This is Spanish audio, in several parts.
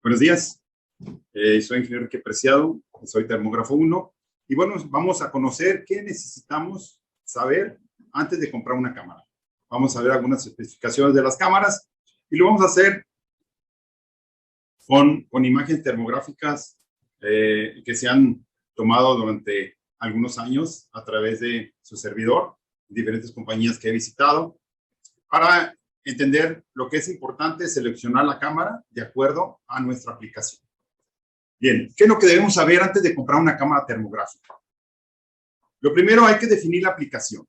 Buenos días, soy ingeniero Enrique Preciado, soy termógrafo 1 y bueno, vamos a conocer qué necesitamos saber antes de comprar una cámara. Vamos a ver algunas especificaciones de las cámaras y lo vamos a hacer con imágenes termográficas que se han tomado durante algunos años a través de su servidor, diferentes compañías que he visitado, para entender lo que es importante seleccionar la cámara de acuerdo a nuestra aplicación. Bien, ¿qué es lo que debemos saber antes de comprar una cámara termográfica? Lo primero, hay que definir la aplicación.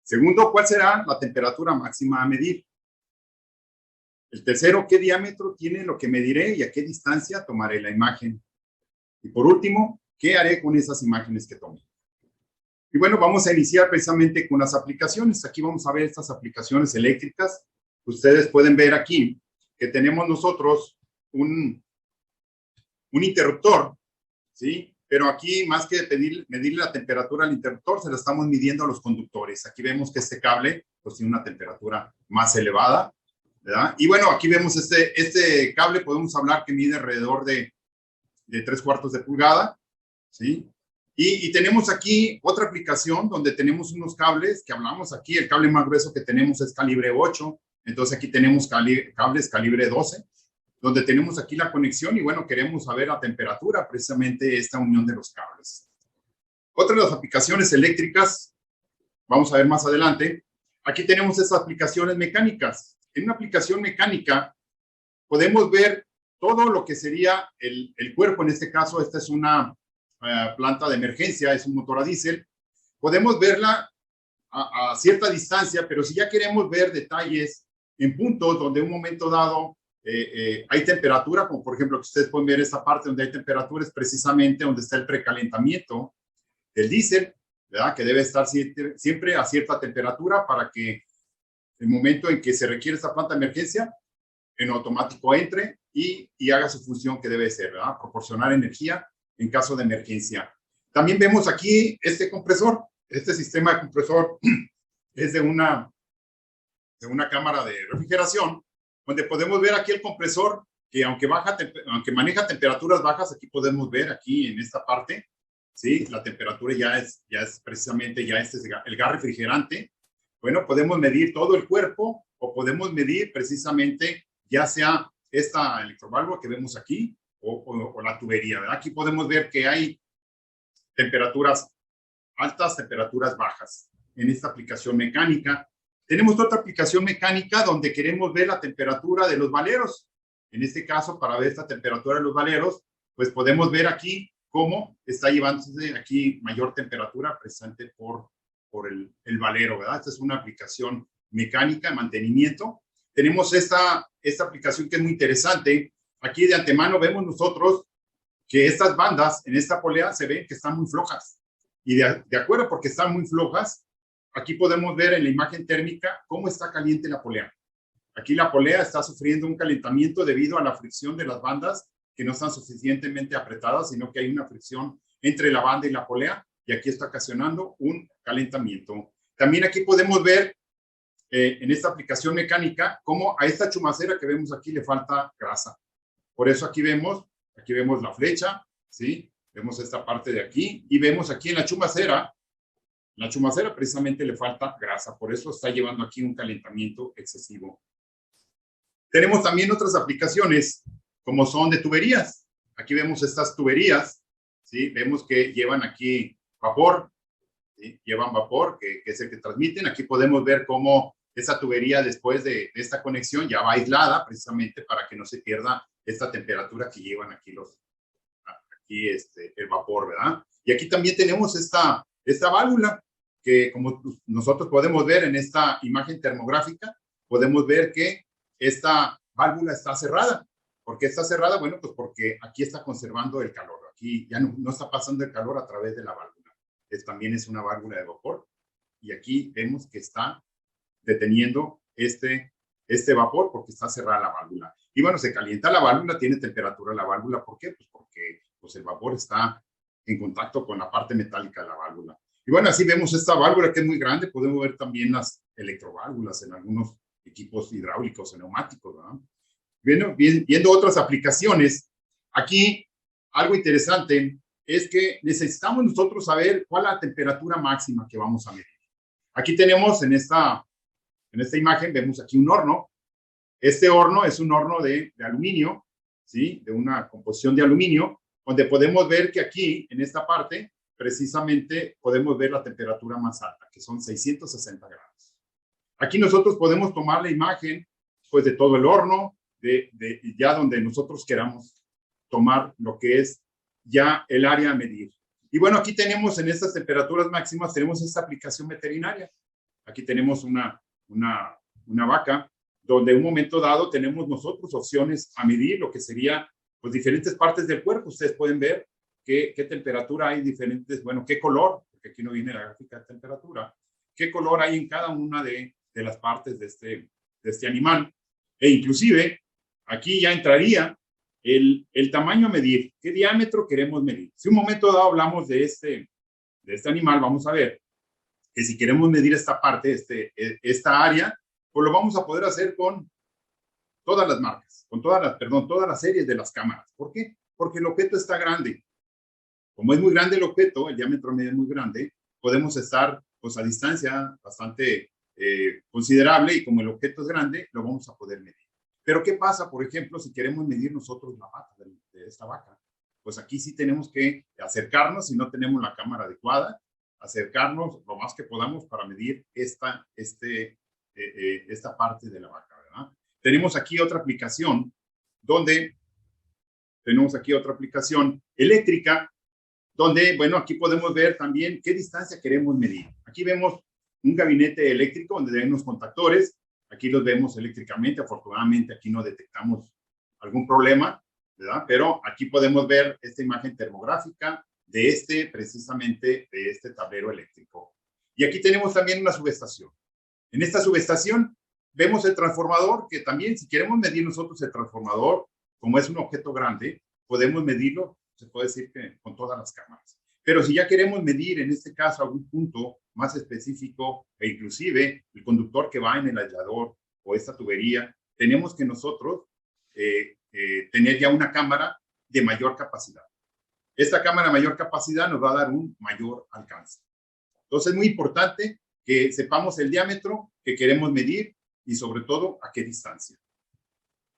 Segundo, ¿cuál será la temperatura máxima a medir? El tercero, ¿qué diámetro tiene lo que mediré y a qué distancia tomaré la imagen? Y por último, ¿qué haré con esas imágenes que tome? Y bueno, vamos a iniciar precisamente con las aplicaciones. Aquí vamos a ver estas aplicaciones eléctricas. Ustedes pueden ver aquí que tenemos nosotros un interruptor, ¿sí? Pero aquí, más que medirle la temperatura al interruptor, se la estamos midiendo a los conductores. Aquí vemos que este cable pues, tiene una temperatura más elevada, ¿verdad? Y bueno, aquí vemos este cable, podemos hablar que mide alrededor de 3/4 de pulgada, ¿sí? Y tenemos aquí otra aplicación donde tenemos unos cables que hablamos aquí. El cable más grueso que tenemos es calibre 8. Entonces aquí tenemos cables calibre 12, donde tenemos aquí la conexión y bueno, queremos saber la temperatura, precisamente esta unión de los cables. Otra de las aplicaciones eléctricas, vamos a ver más adelante. Aquí tenemos estas aplicaciones mecánicas. En una aplicación mecánica podemos ver todo lo que sería el cuerpo. En este caso, esta es una planta de emergencia, es un motor a diésel. Podemos verla a cierta distancia, pero si ya queremos ver detalles en puntos donde en un momento dado hay temperatura, como por ejemplo que ustedes pueden ver esta parte donde hay temperatura, es precisamente donde está el precalentamiento del diésel, ¿verdad? Que debe estar siempre a cierta temperatura para que el momento en que se requiere esta planta de emergencia, en automático entre y haga su función que debe ser, ¿verdad? Proporcionar energía en caso de emergencia. También vemos aquí este compresor. Este sistema de compresor es de una cámara de refrigeración, donde podemos ver aquí el compresor, que aunque maneja temperaturas bajas, aquí podemos ver aquí en esta parte, ¿sí? La temperatura ya es precisamente, este es el gas refrigerante. Bueno, podemos medir todo el cuerpo o podemos medir precisamente ya sea esta electroválvula que vemos aquí o la tubería, ¿verdad? Aquí podemos ver que hay temperaturas altas, temperaturas bajas en esta aplicación mecánica. Tenemos otra aplicación mecánica donde queremos ver la temperatura de los valeros. En este caso, para ver esta temperatura de los valeros, pues podemos ver aquí cómo está llevándose aquí mayor temperatura presente por el valero, ¿verdad? Esta es una aplicación mecánica de mantenimiento. Tenemos esta aplicación que es muy interesante. Aquí de antemano vemos nosotros que estas bandas en esta polea se ven que están muy flojas. Y de acuerdo porque están muy flojas, aquí podemos ver en la imagen térmica cómo está caliente la polea. Aquí la polea está sufriendo un calentamiento debido a la fricción de las bandas que no están suficientemente apretadas, sino que hay una fricción entre la banda y la polea y aquí está ocasionando un calentamiento. También aquí podemos ver en esta aplicación mecánica cómo a esta chumacera que vemos aquí le falta grasa. Por eso aquí vemos la flecha, ¿sí? Vemos esta parte de aquí y vemos aquí en la chumacera precisamente le falta grasa, por eso está llevando aquí un calentamiento excesivo. Tenemos también otras aplicaciones como son de tuberías. Aquí vemos estas tuberías, ¿sí? Vemos que llevan aquí vapor, ¿sí? Llevan vapor, que es el que transmiten. Aquí podemos ver cómo esa tubería después de esta conexión ya va aislada precisamente para que no se pierda esta temperatura que llevan aquí el vapor, ¿verdad? Y aquí también tenemos esta válvula que como nosotros podemos ver en esta imagen termográfica, podemos ver que esta válvula está cerrada. ¿Por qué está cerrada? Bueno, pues porque aquí está conservando el calor. Aquí ya no está pasando el calor a través de la válvula. También es una válvula de vapor. Y aquí vemos que está deteniendo este vapor porque está cerrada la válvula. Y bueno, se calienta la válvula, tiene temperatura la válvula. ¿Por qué? Pues porque el vapor está en contacto con la parte metálica de la válvula. Y bueno, así vemos esta válvula que es muy grande. Podemos ver también las electroválvulas en algunos equipos hidráulicos o neumáticos, ¿verdad? viendo otras aplicaciones, aquí algo interesante es que necesitamos nosotros saber cuál es la temperatura máxima que vamos a medir. Aquí tenemos en esta imagen, vemos aquí un horno. Este horno es un horno de aluminio, ¿sí? De una composición de aluminio, donde podemos ver que aquí, en esta parte, precisamente podemos ver la temperatura más alta, que son 660 grados. Aquí nosotros podemos tomar la imagen, pues, de todo el horno, ya donde nosotros queramos tomar lo que es ya el área a medir. Y bueno, aquí tenemos en estas temperaturas máximas, tenemos esta aplicación veterinaria. Aquí tenemos una vaca, donde en un momento dado tenemos nosotros opciones a medir lo que sería, pues, diferentes partes del cuerpo. Ustedes pueden ver qué temperatura hay diferentes, bueno, qué color, porque aquí no viene la gráfica de temperatura, qué color hay en cada una de las partes de este animal. E inclusive, aquí ya entraría el tamaño a medir, qué diámetro queremos medir. Si un momento dado hablamos de este animal, vamos a ver que si queremos medir esta parte, esta área, pues lo vamos a poder hacer con todas las marcas, con todas las series de las cámaras. ¿Por qué? Porque el objeto está grande. Como es muy grande el objeto, el diámetro medio es muy grande, podemos estar, pues, a distancia bastante considerable, y como el objeto es grande, lo vamos a poder medir. Pero ¿qué pasa, por ejemplo, si queremos medir nosotros la vaca de esta vaca? Pues aquí sí tenemos que acercarnos, si no tenemos la cámara adecuada, acercarnos lo más que podamos para medir esta parte de la vaca, ¿verdad? Tenemos aquí otra aplicación eléctrica, donde, bueno, aquí podemos ver también qué distancia queremos medir. Aquí vemos un gabinete eléctrico donde hay unos contactores. Aquí los vemos eléctricamente. Afortunadamente aquí no detectamos algún problema, ¿verdad? Pero aquí podemos ver esta imagen termográfica precisamente de este tablero eléctrico. Y aquí tenemos también una subestación. En esta subestación vemos el transformador, que también, si queremos medir nosotros el transformador, como es un objeto grande, podemos medirlo, se puede decir que con todas las cámaras. Pero si ya queremos medir, en este caso, algún punto más específico, e inclusive el conductor que va en el aislador o esta tubería, tenemos que nosotros tener ya una cámara de mayor capacidad. Esta cámara de mayor capacidad nos va a dar un mayor alcance. Entonces es muy importante que sepamos el diámetro que queremos medir y sobre todo a qué distancia.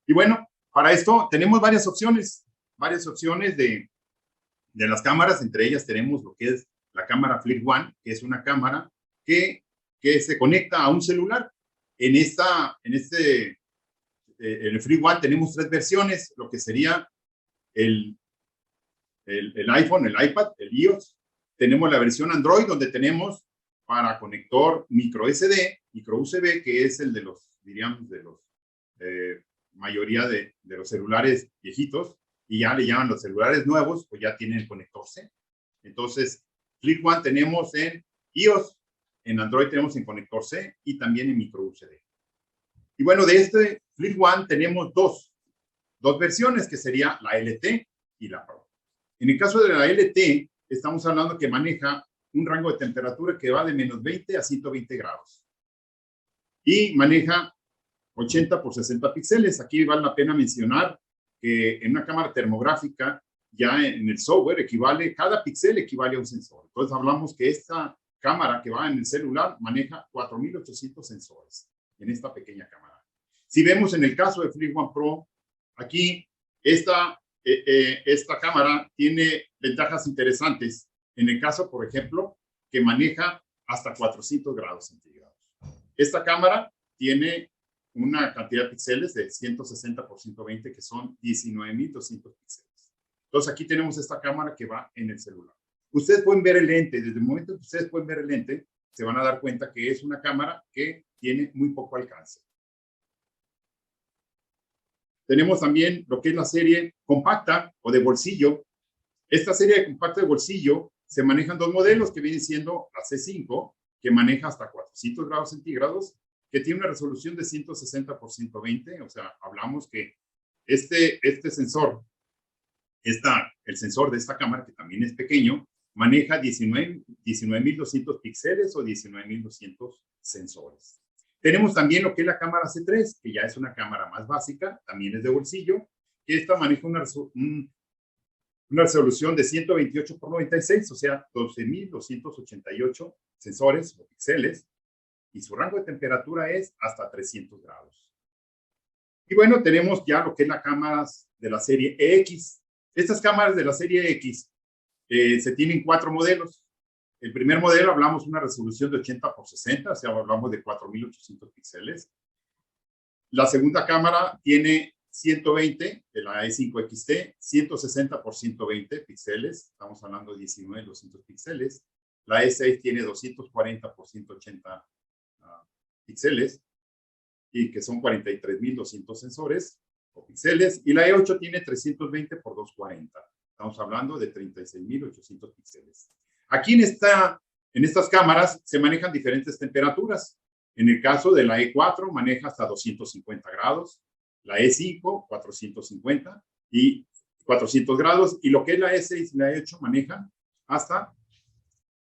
Y bueno, para esto tenemos varias opciones de las cámaras. Entre ellas tenemos lo que es la cámara Flip One, que es una cámara que se conecta a un celular. En el Flip One tenemos 3 versiones, lo que sería el iPhone, el iPad, el iOS. Tenemos la versión Android, donde tenemos para conector micro SD, micro USB, que es el de los, diríamos, de los mayoría de los celulares viejitos, y ya le llaman los celulares nuevos, pues ya tienen el conector C. Entonces, Flip One tenemos en iOS, en Android tenemos en conector C y también en micro USB. Y bueno, de este Flip One tenemos dos versiones, que sería la LT y la Pro. En el caso de la LT, estamos hablando que maneja un rango de temperatura que va de menos 20 a 120 grados. Y maneja 80 por 60 píxeles. Aquí vale la pena mencionar que en una cámara termográfica, ya en el software, cada píxel equivale a un sensor. Entonces hablamos que esta cámara que va en el celular maneja 4,800 sensores en esta pequeña cámara. Si vemos en el caso de Flip One Pro, aquí esta cámara tiene ventajas interesantes. En el caso, por ejemplo, que maneja hasta 400 grados centígrados. Esta cámara tiene una cantidad de píxeles de 160 por 120, que son 19,200 píxeles. Entonces aquí tenemos esta cámara que va en el celular. Ustedes pueden ver el lente. Desde el momento que ustedes pueden ver el lente, se van a dar cuenta que es una cámara que tiene muy poco alcance. Tenemos también lo que es la serie compacta o de bolsillo. Esta serie de compacta de bolsillo se manejan 2 modelos, que vienen siendo la C5, que maneja hasta 400 grados centígrados, que tiene una resolución de 160 por 120. O sea, hablamos que este sensor, el sensor de esta cámara, que también es pequeño, maneja 19,200 píxeles o 19,200 sensores. Tenemos también lo que es la cámara C3, que ya es una cámara más básica, también es de bolsillo, que esta maneja una resolución de 128 por 96, o sea, 12.288 sensores o píxeles, y su rango de temperatura es hasta 300 grados. Y bueno, tenemos ya lo que es las cámaras de la serie X. Estas cámaras de la serie X se tienen 4 modelos. El primer modelo hablamos de una resolución de 80 por 60, o sea, hablamos de 4.800 píxeles. La segunda cámara tiene 120 de la E5XT, 160 por 120 píxeles, estamos hablando de 19.200 píxeles. La E6 tiene 240 por 180 píxeles, y que son 43.200 sensores o píxeles, y la E8 tiene 320 por 240. Estamos hablando de 36.800 píxeles. Aquí en estas cámaras se manejan diferentes temperaturas. En el caso de la E4 maneja hasta 250 grados, la E5 450 y 400 grados, y lo que es la E6 y la E8 manejan hasta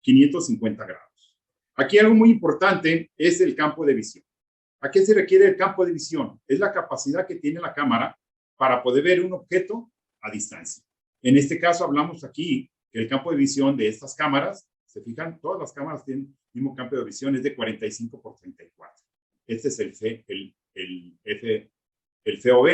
550 grados. Aquí algo muy importante es el campo de visión. ¿A qué se requiere el campo de visión? Es la capacidad que tiene la cámara para poder ver un objeto a distancia. En este caso hablamos aquí que el campo de visión de estas cámaras, se fijan, todas las cámaras tienen el mismo campo de visión, es de 45 por 34. Este es el FOV.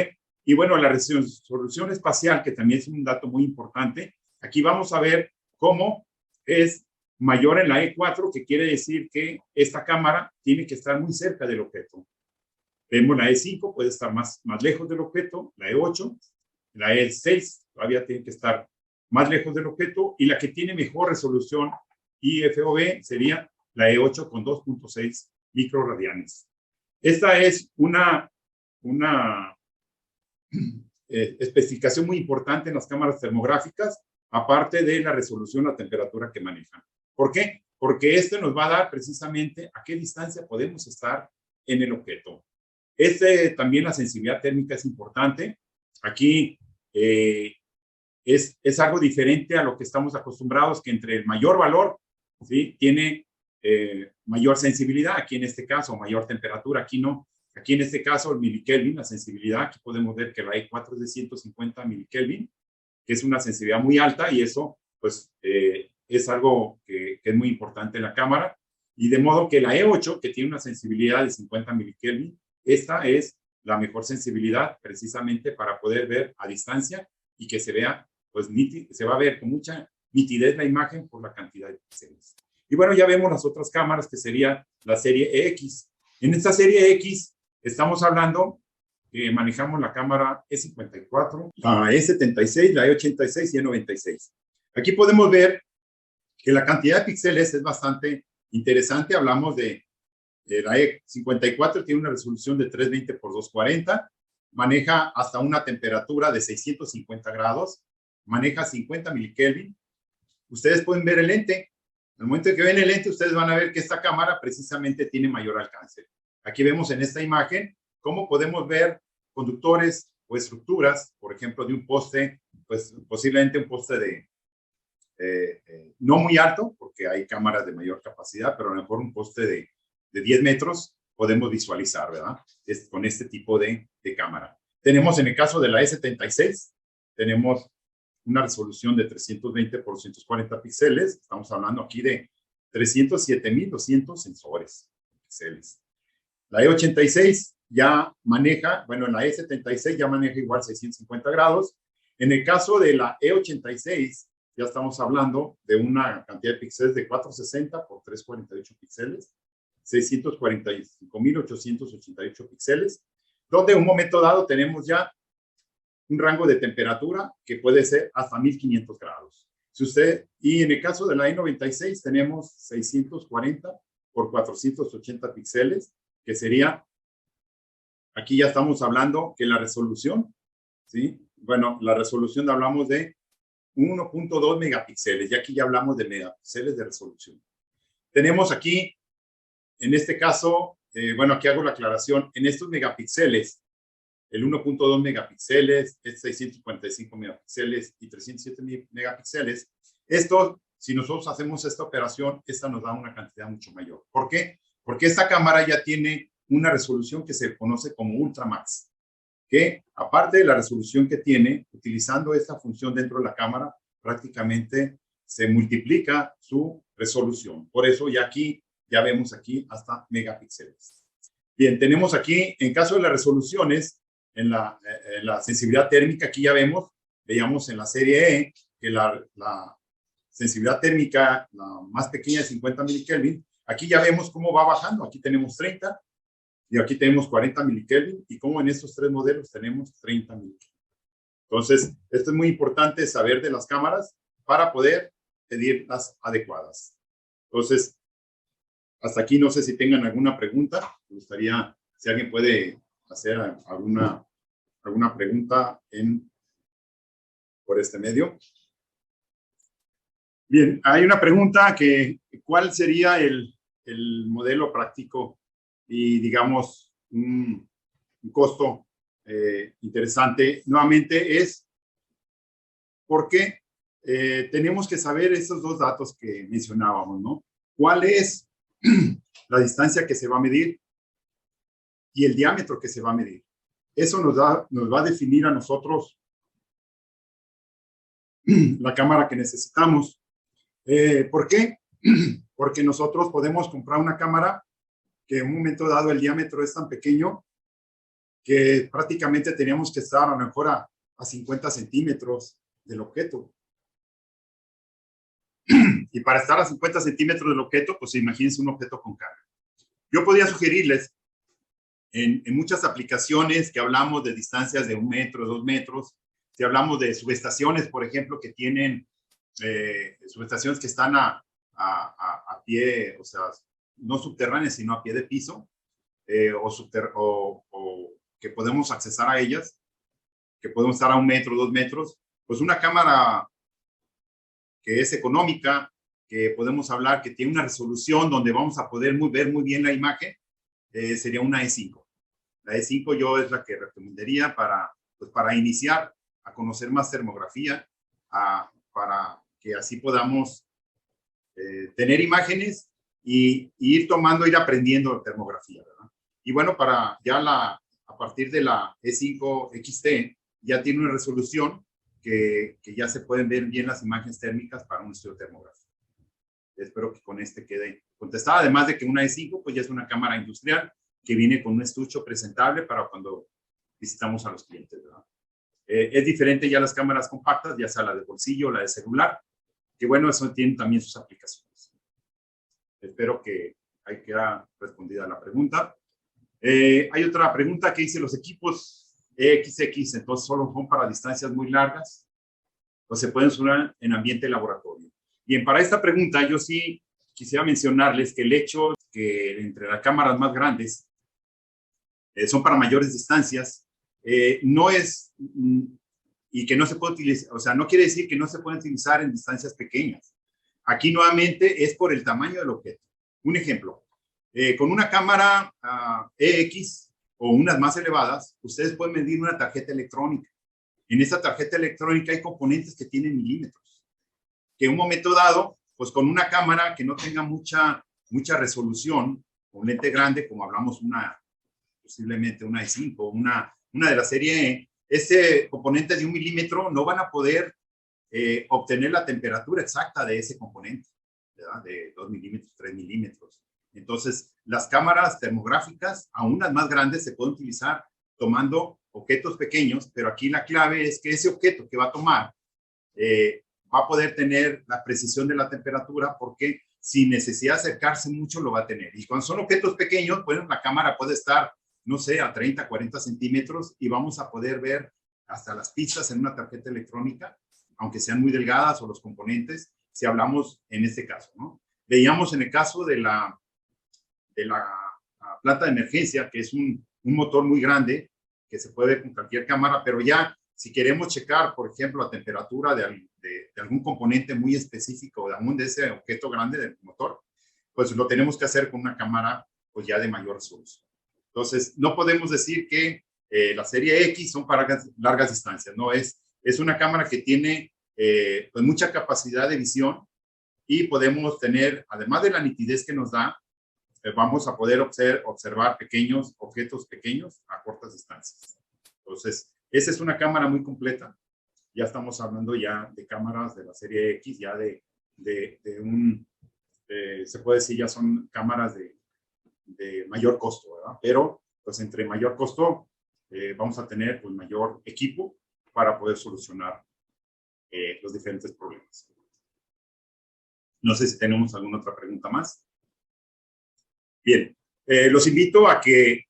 Y bueno, la resolución espacial, que también es un dato muy importante, aquí vamos a ver cómo es mayor en la E4, que quiere decir que esta cámara tiene que estar muy cerca del objeto. Vemos la E5, puede estar más lejos del objeto, la E8, la E6 todavía tiene que estar más lejos del objeto, y la que tiene mejor resolución y FOV sería la E8 con 2.6 microradianes. Esta es una especificación muy importante en las cámaras termográficas, aparte de la resolución, la temperatura que manejan. ¿Por qué? Porque esto nos va a dar precisamente a qué distancia podemos estar en el objeto. También la sensibilidad térmica es importante. Aquí es algo diferente a lo que estamos acostumbrados, que entre el mayor valor, ¿sí?, tiene mayor sensibilidad. Aquí en este caso, mayor temperatura. Aquí no. Aquí en este caso, el milikelvin, la sensibilidad, aquí podemos ver que la E4 es de 150 milikelvin, que es una sensibilidad muy alta, y eso, pues, es algo que es muy importante en la cámara. Y de modo que la E8, que tiene una sensibilidad de 50 milikelvin, esta es la mejor sensibilidad precisamente para poder ver a distancia y que se vea, pues, se va a ver con mucha nitidez la imagen por la cantidad de píxeles. Y bueno, ya vemos las otras cámaras, que sería la serie X. En esta serie X estamos hablando que manejamos la cámara E54, la E76, la E86 y E96. Aquí podemos ver que la cantidad de píxeles es bastante interesante. Hablamos de la E54, tiene una resolución de 320 por 240, maneja hasta una temperatura de 650 grados, maneja 50 milikelvin. Ustedes pueden ver el lente. Al momento de que ven el lente, ustedes van a ver que esta cámara precisamente tiene mayor alcance. Aquí vemos en esta imagen cómo podemos ver conductores o estructuras, por ejemplo, de un poste, pues posiblemente un poste no muy alto, porque hay cámaras de mayor capacidad, pero a lo mejor un poste de 10 metros podemos visualizar, ¿verdad? Con este tipo de cámara. Tenemos en el caso de la E76, tenemos una resolución de 320 por 240 píxeles. Estamos hablando aquí de 307.200 sensores píxeles. La E86 ya maneja, bueno, en la E76 ya maneja igual 650 grados. En el caso de la E86, ya estamos hablando de una cantidad de píxeles de 460 por 348 píxeles, 645.888 píxeles, donde en un momento dado tenemos ya un rango de temperatura que puede ser hasta 1500 grados. Y en el caso de la E96 tenemos 640 por 480 píxeles, que sería, aquí ya estamos hablando que la resolución, ¿sí? Bueno, la resolución hablamos de 1.2 megapíxeles, y aquí ya hablamos de megapíxeles de resolución. Tenemos aquí, en este caso, bueno, aquí hago la aclaración, en estos megapíxeles, el 1.2 megapíxeles, 645 megapíxeles y 307 megapíxeles, esto, si nosotros hacemos esta operación, esta nos da una cantidad mucho mayor. ¿Por qué? Porque esta cámara ya tiene una resolución que se conoce como Ultramax, que aparte de la resolución que tiene, utilizando esta función dentro de la cámara, prácticamente se multiplica su resolución. Por eso ya aquí, ya vemos aquí hasta megapíxeles. Bien, tenemos aquí, en caso de las resoluciones, en la sensibilidad térmica, aquí ya veíamos en la serie E, que la sensibilidad térmica, la más pequeña de 50 milikelvin, aquí ya vemos cómo va bajando. Aquí tenemos 30 y aquí tenemos 40 milikelvin y como en estos tres modelos tenemos 30 milikelvin. Entonces, esto es muy importante saber de las cámaras para poder pedir las adecuadas. Entonces, hasta aquí no sé si tengan alguna pregunta. Me gustaría, si alguien puede hacer alguna pregunta por este medio. Bien, hay una pregunta que, ¿cuál sería el modelo práctico y, digamos, un costo interesante? Nuevamente es porque tenemos que saber esos dos datos que mencionábamos, ¿no? ¿Cuál es la distancia que se va a medir y el diámetro que se va a medir? Eso nos va a definir a nosotros la cámara que necesitamos. ¿Por qué? Porque nosotros podemos comprar una cámara que en un momento dado el diámetro es tan pequeño que prácticamente teníamos que estar a lo mejor a 50 centímetros del objeto. Y para estar a 50 centímetros del objeto, pues imagínense un objeto con carga. Yo podría sugerirles en muchas aplicaciones que hablamos de distancias de 1 metro, 2 metros, si hablamos de subestaciones, por ejemplo, que tienen subestaciones que están a pie, o sea, no subterráneas, sino a pie de piso, o que podemos accesar a ellas, que podemos estar a 1 metro, 2 metros, pues una cámara que es económica, que podemos hablar que tiene una resolución donde vamos a poder ver muy bien la imagen, sería una E5. La E5 yo es la que recomendaría para iniciar a conocer más termografía, para que así podamos tener imágenes y ir aprendiendo termografía, ¿verdad? Y bueno, a partir de la E5 XT ya tiene una resolución que ya se pueden ver bien las imágenes térmicas para un estudio termográfico. Espero que con este quede contestada, además de que una E5 pues ya es una cámara industrial que viene con un estuche presentable para cuando visitamos a los clientes, ¿verdad? Es diferente ya las cámaras compactas, ya sea la de bolsillo o la de celular, que bueno, eso tiene también sus aplicaciones. Espero que ahí queda respondida la pregunta. Hay otra pregunta que dice, los equipos XX, entonces solo son para distancias muy largas, o se pueden usar en ambiente laboratorio. Bien, para esta pregunta yo sí quisiera mencionarles que el hecho que entre las cámaras más grandes son para mayores distancias, no es, y que no se puede utilizar, o sea, no quiere decir que no se pueden utilizar en distancias pequeñas. Aquí nuevamente es por el tamaño del objeto. Un ejemplo, con una cámara EX o unas más elevadas, ustedes pueden medir una tarjeta electrónica. En esa tarjeta electrónica hay componentes que tienen milímetros, que en un momento dado, pues con una cámara que no tenga mucha resolución, con lente grande, como hablamos posiblemente una E5, una de la serie E, ese componente de 1 milímetro no van a poder obtener la temperatura exacta de ese componente, ¿verdad? De 2 milímetros, 3 milímetros. Entonces, las cámaras termográficas, aún las más grandes, se pueden utilizar tomando objetos pequeños, pero aquí la clave es que ese objeto que va a tomar va a poder tener la precisión de la temperatura, porque sin necesidad de acercarse mucho lo va a tener. Y cuando son objetos pequeños, pues la cámara puede estar, no sé, a 30, 40 centímetros y vamos a poder ver hasta las pistas en una tarjeta electrónica, aunque sean muy delgadas o los componentes, si hablamos en este caso, ¿no? Veíamos en el caso de la planta de emergencia, que es un motor muy grande, que se puede ver con cualquier cámara, pero ya si queremos checar, por ejemplo, la temperatura de algún componente muy específico, de ese objeto grande del motor, pues lo tenemos que hacer con una cámara pues ya de mayor resolución. Entonces, no podemos decir que la serie X son para largas distancias, no, es una cámara que tiene pues mucha capacidad de visión y podemos tener, además de la nitidez que nos da, vamos a poder observar pequeños objetos pequeños a cortas distancias. Entonces, esa es una cámara muy completa. Ya estamos hablando ya de cámaras de la serie X, ya se puede decir ya son cámaras de mayor costo, ¿verdad? Pero, pues entre mayor costo, vamos a tener pues, mayor equipo para poder solucionar los diferentes problemas. No sé si tenemos alguna otra pregunta más. Bien, los invito a que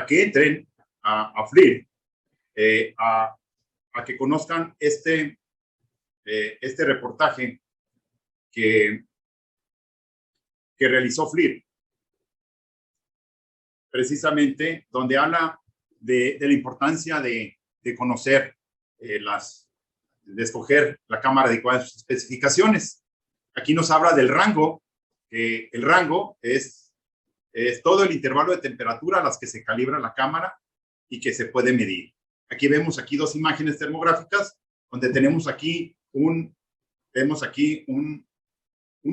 entren a FLIR, a que conozcan este reportaje que realizó FLIR, precisamente donde habla de la importancia de conocer de escoger la cámara adecuada de sus especificaciones. Aquí nos habla del rango, que el rango es todo el intervalo de temperatura a las que se calibra la cámara y que se puede medir. Aquí vemos dos imágenes termográficas donde tenemos aquí un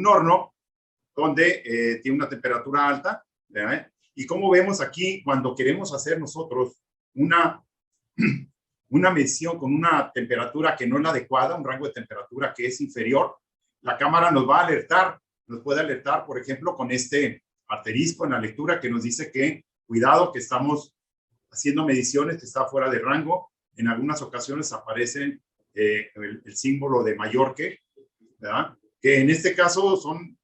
horno donde tiene una temperatura alta, ¿verdad? Y como vemos aquí, cuando queremos hacer nosotros una medición con una temperatura que no es la adecuada, un rango de temperatura que es inferior, la cámara nos va a alertar, nos puede alertar, por ejemplo, con este asterisco en la lectura que nos dice que, cuidado, que estamos haciendo mediciones que está fuera de rango. En algunas ocasiones aparece el símbolo de mayor que, ¿verdad? Que en este caso son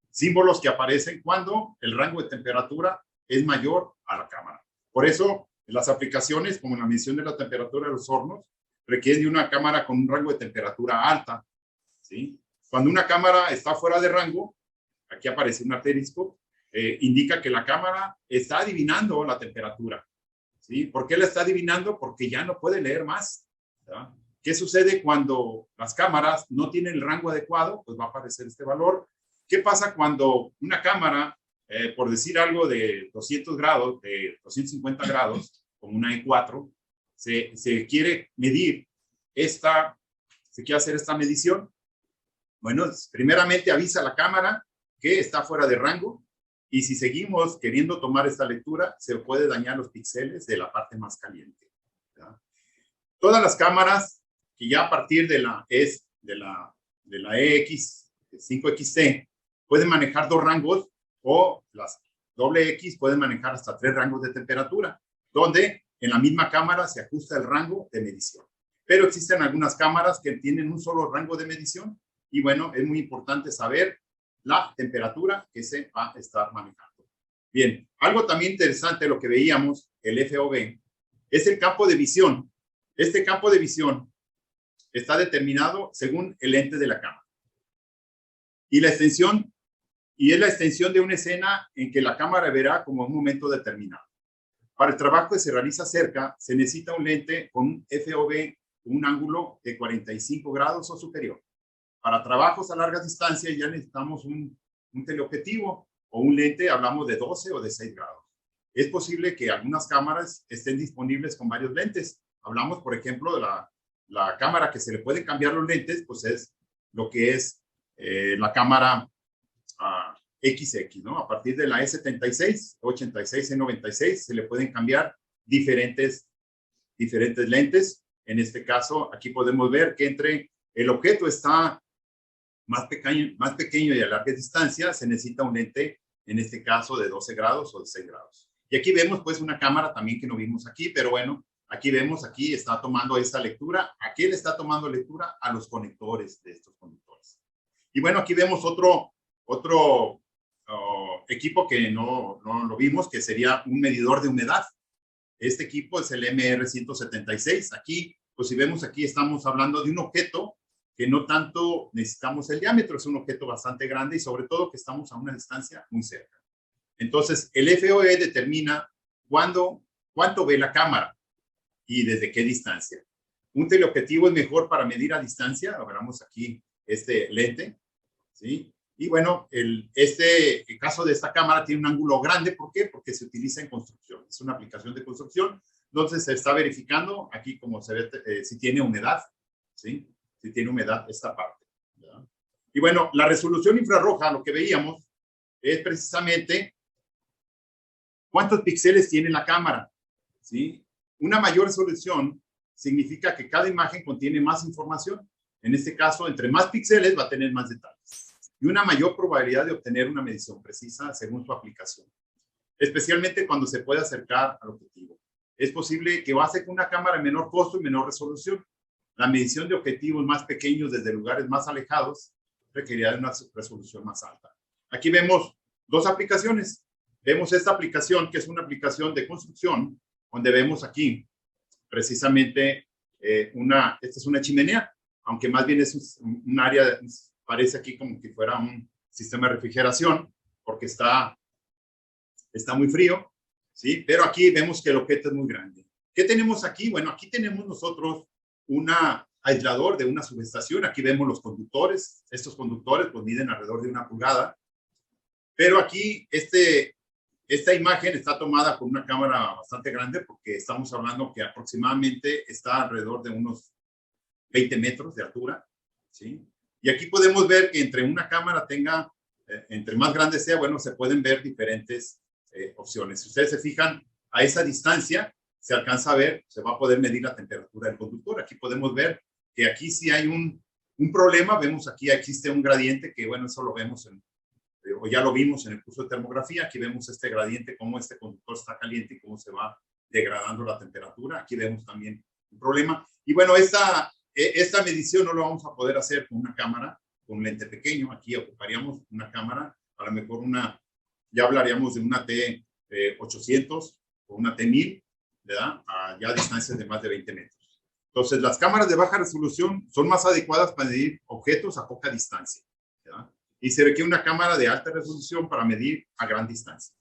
símbolos que aparecen cuando el rango de temperatura es mayor a la cámara. Por eso, las aplicaciones, como la medición de la temperatura de los hornos, requieren de una cámara con un rango de temperatura alta, ¿sí? Cuando una cámara está fuera de rango, aquí aparece un asterisco, indica que la cámara está adivinando la temperatura, ¿sí? ¿Por qué la está adivinando? Porque ya no puede leer más, ¿verdad? ¿Qué sucede cuando las cámaras no tienen el rango adecuado? Pues va a aparecer este valor. ¿Qué pasa cuando una cámara, por decir algo de 200 grados, de 250 grados, como una E4, se quiere medir se quiere hacer esta medición? Bueno, primeramente avisa a la cámara que está fuera de rango, y si seguimos queriendo tomar esta lectura, se puede dañar los píxeles de la parte más caliente, ¿verdad? Todas las cámaras que ya a partir de la EX 5XC pueden manejar 2 rangos, o las XX pueden manejar hasta 3 rangos de temperatura, donde en la misma cámara se ajusta el rango de medición. Pero existen algunas cámaras que tienen un solo rango de medición, y bueno, es muy importante saber la temperatura que se va a estar manejando. Bien, algo también interesante, lo que veíamos, el FOV, es el campo de visión. Este campo de visión está determinado según el lente de la cámara. Y es la extensión de una escena en que la cámara verá como un momento determinado. Para el trabajo que se realiza cerca, se necesita un lente con un FOV, un ángulo de 45 grados o superior. Para trabajos a largas distancias ya necesitamos un teleobjetivo o un lente, hablamos de 12 o de 6 grados. Es posible que algunas cámaras estén disponibles con varios lentes. Hablamos, por ejemplo, de la cámara que se le puede cambiar los lentes, pues es lo que es la cámara XX, ¿no? A partir de la E76, 86, E96, se le pueden cambiar diferentes lentes. En este caso, aquí podemos ver que entre el objeto está más pequeño y a larga distancia, se necesita un lente, en este caso, de 12 grados o de 6 grados. Y aquí vemos, pues, una cámara también que no vimos aquí, pero bueno, aquí vemos, aquí está tomando esta lectura. ¿A qué le está tomando lectura? A los conectores de estos conductores. Y bueno, aquí vemos otro equipo que no lo vimos, que sería un medidor de humedad. Este equipo es el MR176. Aquí, pues si vemos aquí, estamos hablando de un objeto que no tanto necesitamos el diámetro, es un objeto bastante grande y sobre todo que estamos a una distancia muy cerca. Entonces, el FOV determina cuánto ve la cámara y desde qué distancia. Un teleobjetivo es mejor para medir a distancia. Hablamos aquí este lente, ¿sí? Y bueno, el caso de esta cámara tiene un ángulo grande. ¿Por qué? Porque se utiliza en construcción. Es una aplicación de construcción. Entonces se está verificando aquí como se ve si tiene humedad, ¿sí? Si tiene humedad esta parte, ¿verdad? Y bueno, la resolución infrarroja, lo que veíamos, es precisamente cuántos píxeles tiene la cámara, ¿sí? Una mayor resolución significa que cada imagen contiene más información. En este caso, entre más píxeles va a tener más detalles y una mayor probabilidad de obtener una medición precisa según su aplicación, especialmente cuando se puede acercar al objetivo. Es posible que base con una cámara de menor costo y menor resolución. La medición de objetivos más pequeños desde lugares más alejados requerirá de una resolución más alta. Aquí vemos dos aplicaciones. Vemos esta aplicación, que es una aplicación de construcción, donde vemos aquí precisamente esta es una chimenea, aunque más bien es un área, parece aquí como que fuera un sistema de refrigeración, porque está muy frío, ¿sí? Pero aquí vemos que el objeto es muy grande. ¿Qué tenemos aquí? Bueno, aquí tenemos nosotros un aislador de una subestación. Aquí vemos los conductores. Estos conductores pues miden alrededor de 1 pulgada. Pero aquí esta imagen está tomada con una cámara bastante grande porque estamos hablando que aproximadamente está alrededor de unos 20 metros de altura, ¿sí? Y aquí podemos ver que entre una cámara tenga, entre más grande sea, bueno, se pueden ver diferentes opciones. Si ustedes se fijan, a esa distancia se alcanza a ver, se va a poder medir la temperatura del conductor. Aquí podemos ver que aquí sí hay un problema. Vemos aquí existe un gradiente que, bueno, eso lo vemos o ya lo vimos en el curso de termografía. Aquí vemos este gradiente, cómo este conductor está caliente y cómo se va degradando la temperatura. Aquí vemos también un problema. Y bueno, esta medición no lo vamos a poder hacer con una cámara, con un lente pequeño. Aquí ocuparíamos una cámara, a lo mejor ya hablaríamos de una T800 o una T1000, ¿verdad? Ya a distancias de más de 20 metros. Entonces, las cámaras de baja resolución son más adecuadas para medir objetos a poca distancia, ¿verdad? Y se requiere una cámara de alta resolución para medir a gran distancia.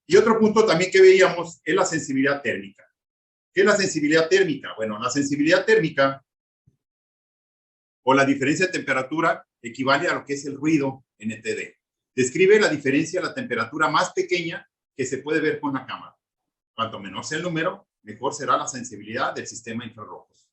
Y otro punto también que veíamos es la sensibilidad térmica. ¿Qué es la sensibilidad térmica? Bueno, la sensibilidad térmica o la diferencia de temperatura equivale a lo que es el ruido NTD. Describe la diferencia de la temperatura más pequeña que se puede ver con la cámara. Cuanto menor sea el número, mejor será la sensibilidad del sistema infrarrojos.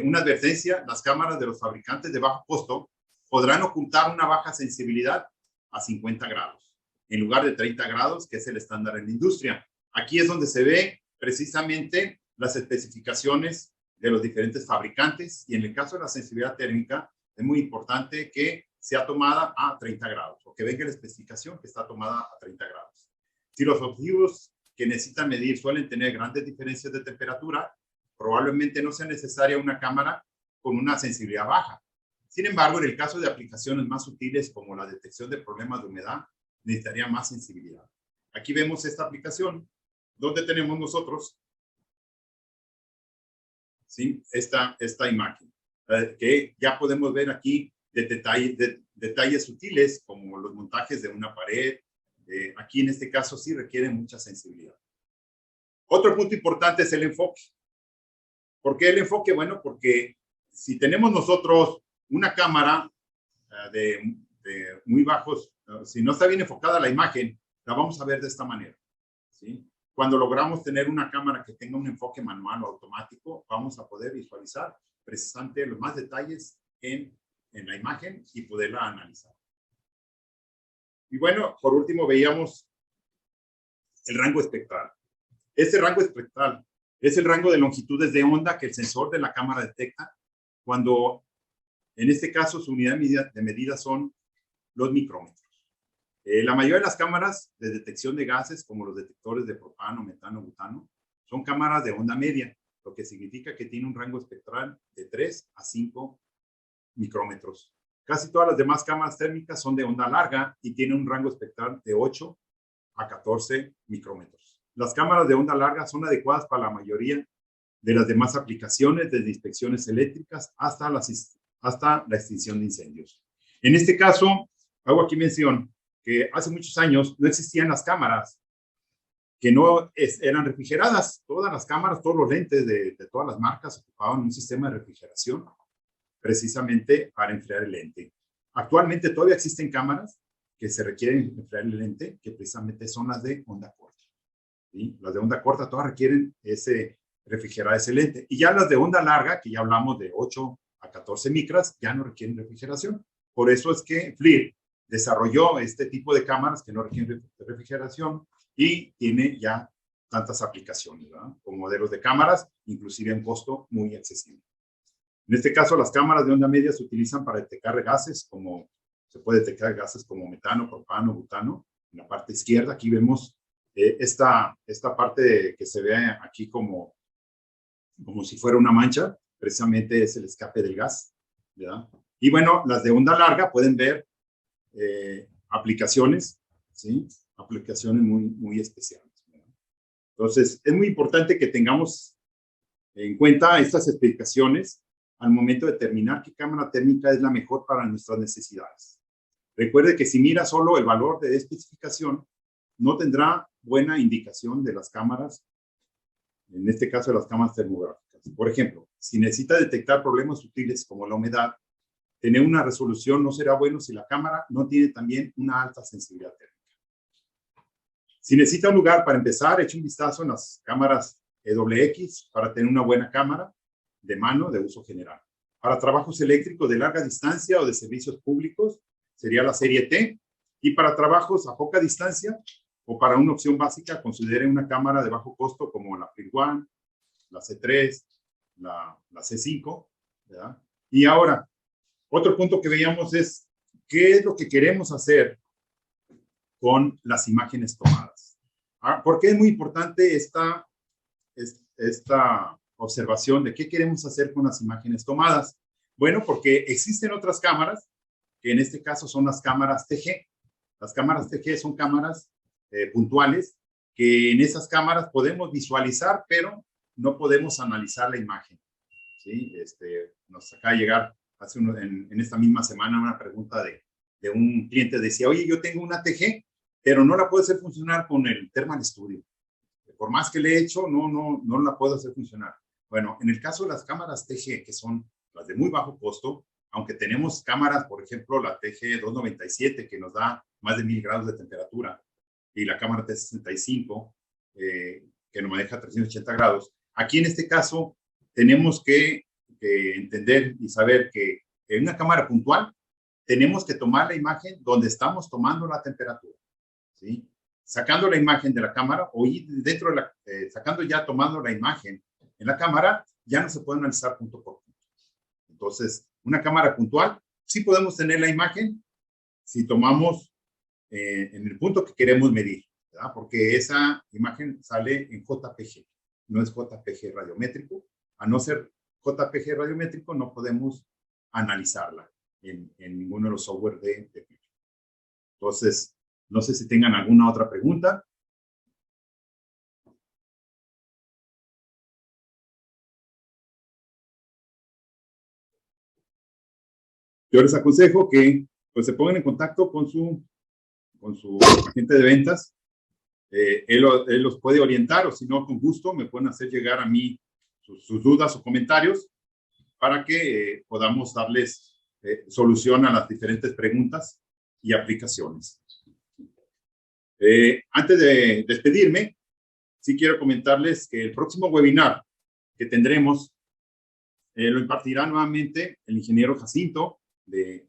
Una advertencia: las cámaras de los fabricantes de bajo costo podrán ocultar una baja sensibilidad a 50 grados, en lugar de 30 grados, que es el estándar en la industria. Aquí es donde se ve precisamente las especificaciones de los diferentes fabricantes, y en el caso de la sensibilidad térmica es muy importante que sea tomada a 30 grados, o que venga la especificación que está tomada a 30 grados. Si los objetivos que necesitan medir suelen tener grandes diferencias de temperatura, probablemente no sea necesaria una cámara con una sensibilidad baja. Sin embargo, en el caso de aplicaciones más sutiles como la detección de problemas de humedad, necesitaría más sensibilidad. Aquí vemos esta aplicación donde tenemos nosotros, ¿sí?, esta imagen, que ya podemos ver aquí detalles sutiles como los montajes de una pared. Aquí en este caso sí requiere mucha sensibilidad. Otro punto importante es el enfoque. ¿Por qué el enfoque? Bueno, porque si tenemos nosotros una cámara de muy bajos, si no está bien enfocada la imagen, la vamos a ver de esta manera, ¿sí? Cuando logramos tener una cámara que tenga un enfoque manual o automático, vamos a poder visualizar precisamente los más detalles en la imagen y poderla analizar. Y bueno, por último veíamos el rango espectral. Este rango espectral es el rango de longitudes de onda que el sensor de la cámara detecta cuando, en este caso, su unidad de medida son los micrómetros. La mayoría de las cámaras de detección de gases, como los detectores de propano, metano, butano, son cámaras de onda media, lo que significa que tiene un rango espectral de 3 a 5 micrómetros. Casi todas las demás cámaras térmicas son de onda larga y tienen un rango espectral de 8 a 14 micrómetros. Las cámaras de onda larga son adecuadas para la mayoría de las demás aplicaciones, desde inspecciones eléctricas hasta la extinción de incendios. En este caso, hago aquí mención que hace muchos años no existían las cámaras que no eran refrigeradas. Todas las cámaras, todos los lentes de todas las marcas ocupaban un sistema de refrigeración precisamente para enfriar el lente. Actualmente todavía existen cámaras que se requieren enfriar el lente, que precisamente son las de onda corta, ¿sí? Las de onda corta todas requieren refrigerar ese lente. Y ya las de onda larga, que ya hablamos de 8 a 14 micras, ya no requieren refrigeración. Por eso es que FLIR desarrolló este tipo de cámaras que no requieren refrigeración y tiene ya tantas aplicaciones, ¿verdad? Con modelos de cámaras, inclusive a un costo muy accesible. En este caso, las cámaras de onda media se utilizan para detectar gases, como se puede detectar gases como metano, propano, butano. En la parte izquierda, aquí vemos esta parte que se ve aquí como si fuera una mancha, precisamente es el escape del gas, ¿verdad? Y bueno, las de onda larga pueden ver aplicaciones, ¿sí? Aplicaciones muy especiales, ¿verdad? Entonces, es muy importante que tengamos en cuenta estas explicaciones al momento de determinar qué cámara térmica es la mejor para nuestras necesidades. Recuerde que si mira solo el valor de especificación, no tendrá buena indicación de las cámaras, en este caso de las cámaras termográficas. Por ejemplo, si necesita detectar problemas sutiles como la humedad, tener una resolución no será bueno si la cámara no tiene también una alta sensibilidad térmica. Si necesita un lugar para empezar, eche un vistazo en las cámaras EWX para tener una buena cámara de mano de uso general. Para trabajos eléctricos de larga distancia o de servicios públicos, sería la serie T. Y para trabajos a poca distancia o para una opción básica, considere una cámara de bajo costo como la Free One, la C3, la C5, ¿verdad? Y ahora, otro punto que veíamos es qué es lo que queremos hacer con las imágenes tomadas. ¿Por qué es muy importante esta observación de qué queremos hacer con las imágenes tomadas? Bueno, porque existen otras cámaras, que en este caso son las cámaras TG. Las cámaras TG son cámaras puntuales, que en esas cámaras podemos visualizar, pero no podemos analizar la imagen, ¿sí? Nos acaba de llegar en esta misma semana una pregunta de un cliente, decía, oye, yo tengo una TG, pero no la puedo hacer funcionar con el Thermal Studio. Por más que le he hecho, no la puedo hacer funcionar. Bueno, en el caso de las cámaras TG, que son las de muy bajo costo, aunque tenemos cámaras, por ejemplo, la TG 297, que nos da más de 1000 grados de temperatura, y la cámara T65, que nos maneja 380 grados. Aquí, en este caso, tenemos que entender y saber que en una cámara puntual tenemos que tomar la imagen donde estamos tomando la temperatura, ¿sí? Sacando la imagen de la cámara o dentro de sacando ya, tomando la imagen en la cámara, ya no se puede analizar punto por punto. Entonces, una cámara puntual, sí podemos tener la imagen si tomamos en el punto que queremos medir, ¿verdad? Porque esa imagen sale en JPG, no es JPG radiométrico. A no ser JPG radiométrico, no podemos analizarla en ninguno de los software de vídeo. Entonces, no sé si tengan alguna otra pregunta. Yo les aconsejo que pues, se pongan en contacto con su agente de ventas. Él los puede orientar, o si no, con gusto me pueden hacer llegar a mí sus dudas o comentarios para que podamos darles solución a las diferentes preguntas y aplicaciones. Antes de despedirme, sí quiero comentarles que el próximo webinar que tendremos lo impartirá nuevamente el ingeniero Jacinto de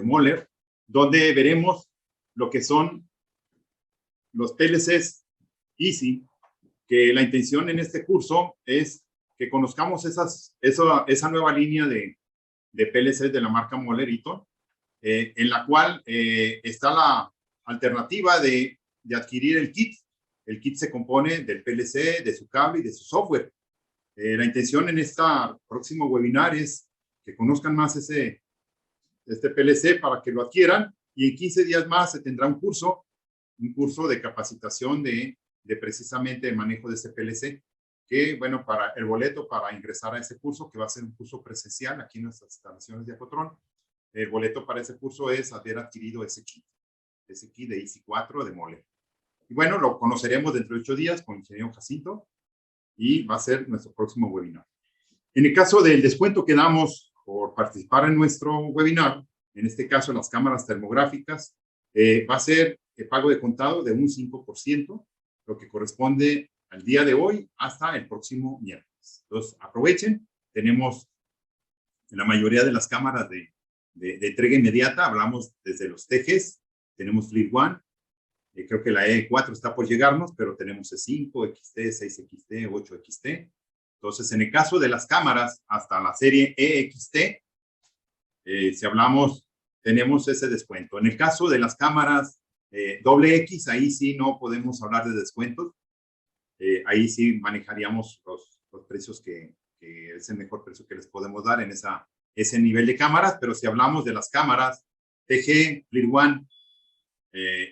Moller, donde veremos lo que son los PLCs Easy, que la intención en este curso es que conozcamos esa nueva línea de PLCs de la marca Moller Eaton, en la cual está la alternativa de adquirir el kit. El kit se compone del PLC, de su cable y de su software. La intención en este próximo webinar es que conozcan más este PLC para que lo adquieran, y en 15 días más se tendrá un curso de capacitación de precisamente el manejo de ese PLC, que bueno, para el boleto para ingresar a ese curso, que va a ser un curso presencial aquí en nuestras instalaciones de Acotrón, el boleto para ese curso es haber adquirido ese kit de Easy 4 de Moller. Y bueno, lo conoceremos dentro de 8 días con el ingeniero Jacinto, y va a ser nuestro próximo webinar. En el caso del descuento que damos por participar en nuestro webinar, en este caso las cámaras termográficas, va a ser el pago de contado de un 5%, lo que corresponde al día de hoy hasta el próximo miércoles. Entonces, aprovechen. Tenemos en la mayoría de las cámaras de entrega inmediata, hablamos desde los TGs, tenemos Fleet One, creo que la E4 está por llegarnos, pero tenemos E5, XT, 6XT, 8XT. Entonces, en el caso de las cámaras, hasta la serie EXT, si hablamos, tenemos ese descuento. En el caso de las cámaras doble X, ahí sí no podemos hablar de descuentos. Ahí sí manejaríamos los precios que es el mejor precio que les podemos dar en ese nivel de cámaras, pero si hablamos de las cámaras TG, Fleet One,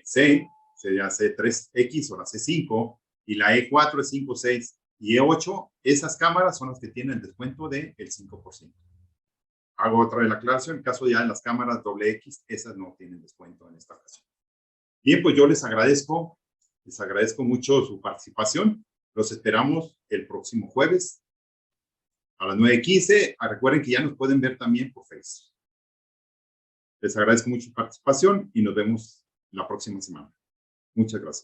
C, sería C3X o la C5, y la E4, E5, 6 y E8, esas cámaras son las que tienen el descuento del 5%. Hago otra vez la aclaración, en el caso ya de las cámaras doble X, esas no tienen descuento en esta ocasión. Bien, pues yo les agradezco mucho su participación. Los esperamos el próximo jueves a las 9:15. Recuerden que ya nos pueden ver también por Facebook. Les agradezco mucho su participación y nos vemos la próxima semana. Muchas gracias.